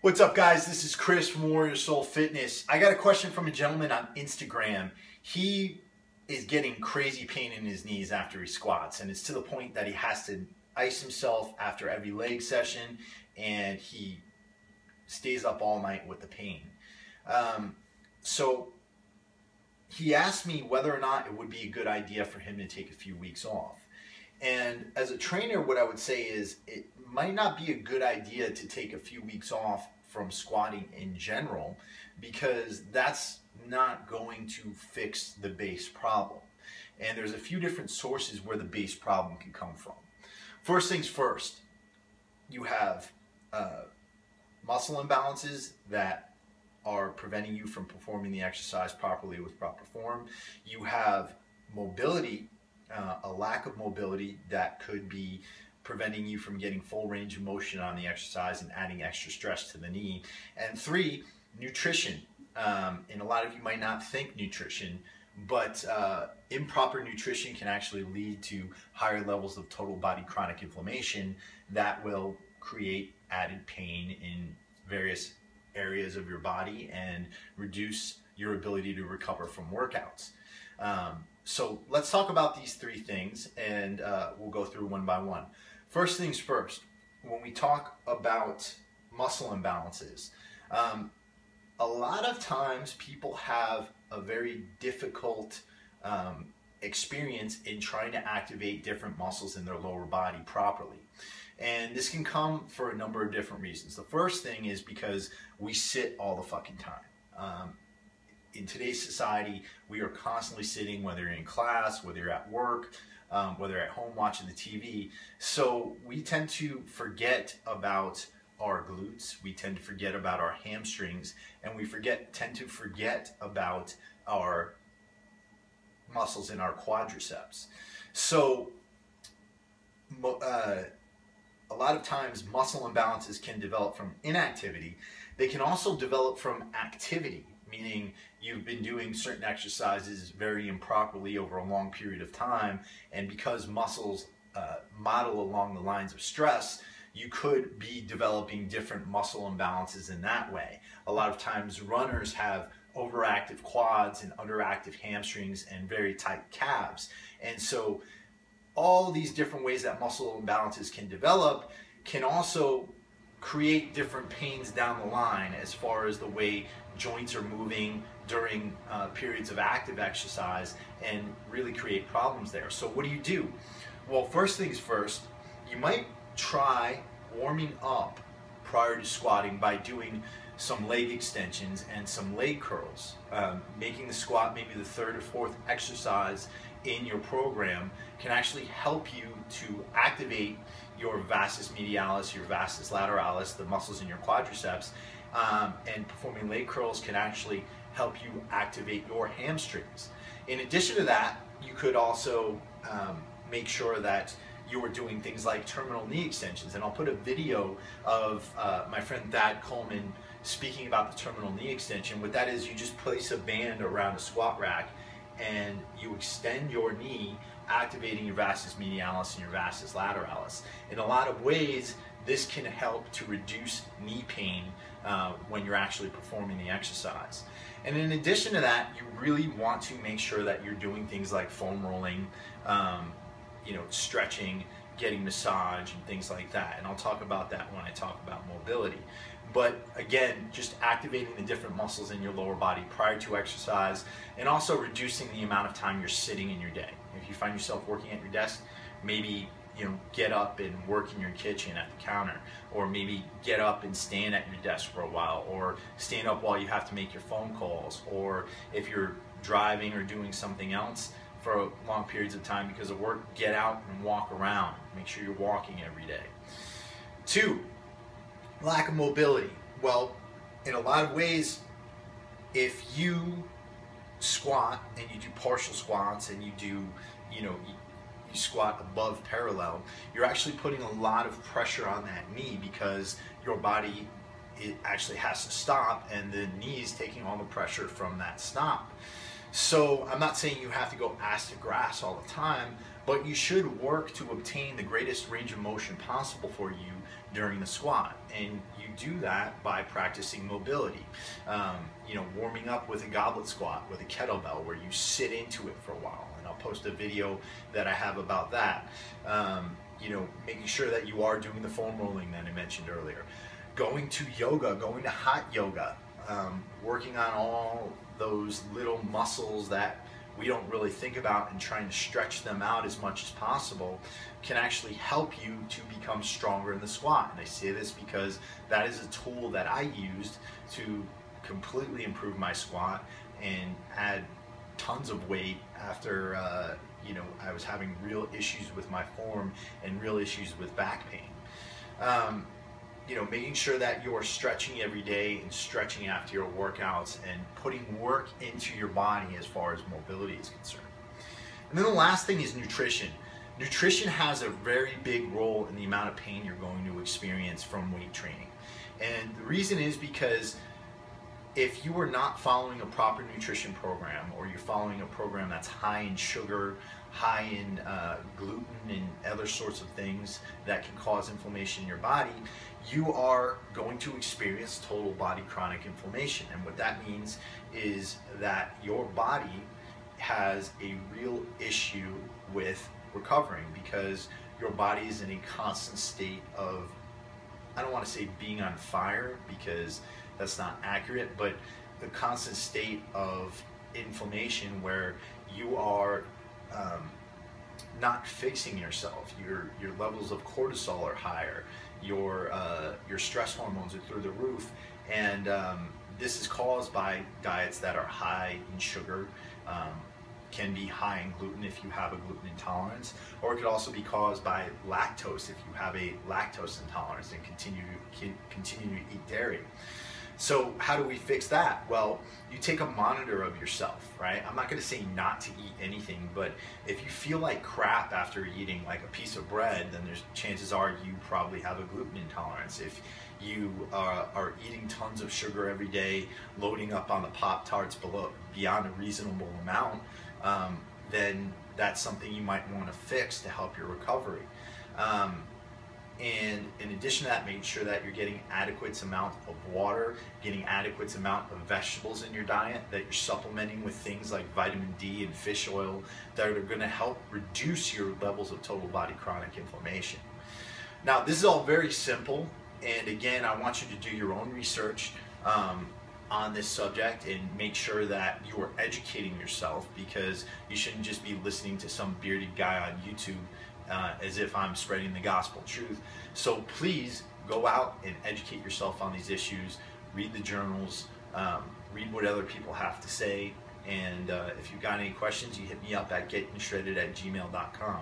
What's up, guys? This is Chris from Warrior Soul Fitness. I got a question from a gentleman on Instagram. He is getting crazy pain in his knees after he squats, and it's to the point that he has to ice himself after every leg session, and he stays up all night with the pain. So he asked me whether or not it would be a good idea for him to take a few weeks off. And as a trainer, what I would say is it might not be a good idea to take a few weeks off from squatting in general, because that's not going to fix the base problem. And there's a few different sources where the base problem can come from. First things first, you have muscle imbalances that are preventing you from performing the exercise properly with proper form. You have mobility, a lack of mobility that could be preventing you from getting full range of motion on the exercise and adding extra stress to the knee. And three, nutrition. And a lot of you might not think nutrition, but improper nutrition can actually lead to higher levels of total body chronic inflammation that will create added pain in various areas of your body and reduce your ability to recover from workouts. So let's talk about these three things, and we'll go through one by one. First things first, when we talk about muscle imbalances, a lot of times people have a very difficult experience in trying to activate different muscles in their lower body properly. And this can come for a number of different reasons. The first thing is because we sit all the fucking time. In today's society, we are constantly sitting, whether you're in class, whether you're at work, whether you're at home watching the TV. So we tend to forget about our glutes, we tend to forget about our hamstrings, and we tend to forget about our muscles in our quadriceps. So a lot of times muscle imbalances can develop from inactivity. They can also develop from activity, meaning you've been doing certain exercises very improperly over a long period of time, and because muscles model along the lines of stress, you could be developing different muscle imbalances in that way. A lot of times runners have overactive quads and underactive hamstrings and very tight calves. And so all these different ways that muscle imbalances can develop can also create different pains down the line as far as the way joints are moving during periods of active exercise, and really create problems there. So what do? Well, first things first, you might try warming up prior to squatting by doing some leg extensions and some leg curls. Making the squat maybe the third or fourth exercise in your program can actually help you to activate your vastus medialis, your vastus lateralis, the muscles in your quadriceps, and performing leg curls can actually help you activate your hamstrings. In addition to that, you could also make sure that you are doing things like terminal knee extensions, and I'll put a video of my friend Thad Coleman speaking about the terminal knee extension. What that is, you just place a band around a squat rack and you extend your knee, activating your vastus medialis and your vastus lateralis. In a lot of ways, this can help to reduce knee pain when you're actually performing the exercise. And in addition to that, you really want to make sure that you're doing things like foam rolling, stretching, getting massage, and things like that. And I'll talk about that when I talk about mobility. But again, just activating the different muscles in your lower body prior to exercise, and also reducing the amount of time you're sitting in your day. If you find yourself working at your desk, maybe get up and work in your kitchen at the counter, or maybe get up and stand at your desk for a while, or stand up while you have to make your phone calls, or if you're driving or doing something else for long periods of time because of work, get out and walk around. Make sure you're walking every day. 2, lack of mobility. Well, in a lot of ways, if you squat and you do partial squats and you do, you squat above parallel, you're actually putting a lot of pressure on that knee because your body, it actually has to stop, and the knee is taking all the pressure from that stop. So I'm not saying you have to go ass to grass all the time, But you should work to obtain the greatest range of motion possible for you during the squat. And you do that by practicing mobility. Warming up with a goblet squat with a kettlebell where you sit into it for a while. And I'll post a video that I have about that. Making sure that you are doing the foam rolling that I mentioned earlier. Going to yoga, going to hot yoga, working on all those little muscles that we don't really think about and trying to stretch them out as much as possible can actually help you to become stronger in the squat. And I say this because that is a tool that I used to completely improve my squat and add tons of weight after I was having real issues with my form and real issues with back pain. Making sure that you're stretching every day and stretching after your workouts and putting work into your body as far as mobility is concerned. And then the last thing is nutrition. Nutrition has a very big role in the amount of pain you're going to experience from weight training. And the reason is because if you are not following a proper nutrition program, or you're following a program that's high in sugar, high in gluten and other sorts of things that can cause inflammation in your body, you are going to experience total body chronic inflammation. And what that means is that your body has a real issue with recovering, because your body is in a constant state of, I don't want to say being on fire because that's not accurate, but the constant state of inflammation where you are not fixing yourself. Your levels of cortisol are higher. Your stress hormones are through the roof, and this is caused by diets that are high in sugar, can be high in gluten if you have a gluten intolerance, or it could also be caused by lactose if you have a lactose intolerance and continue to eat dairy. So how do we fix that? Well, you take a monitor of yourself, right? I'm not going to say not to eat anything, but if you feel like crap after eating like a piece of bread, then there's chances are you probably have a gluten intolerance. If you are eating tons of sugar every day, loading up on the Pop-Tarts beyond a reasonable amount, then that's something you might want to fix to help your recovery. And in addition to that, making sure that you're getting adequate amount of water, getting adequate amount of vegetables in your diet, that you're supplementing with things like vitamin D and fish oil that are going to help reduce your levels of total body chronic inflammation. Now, this is all very simple, and again, I want you to do your own research on this subject and make sure that you are educating yourself, because you shouldn't just be listening to some bearded guy on YouTube as if I'm spreading the gospel truth. So please go out and educate yourself on these issues, read the journals, read what other people have to say, and if you've got any questions, you hit me up at gettingshredded@gmail.com.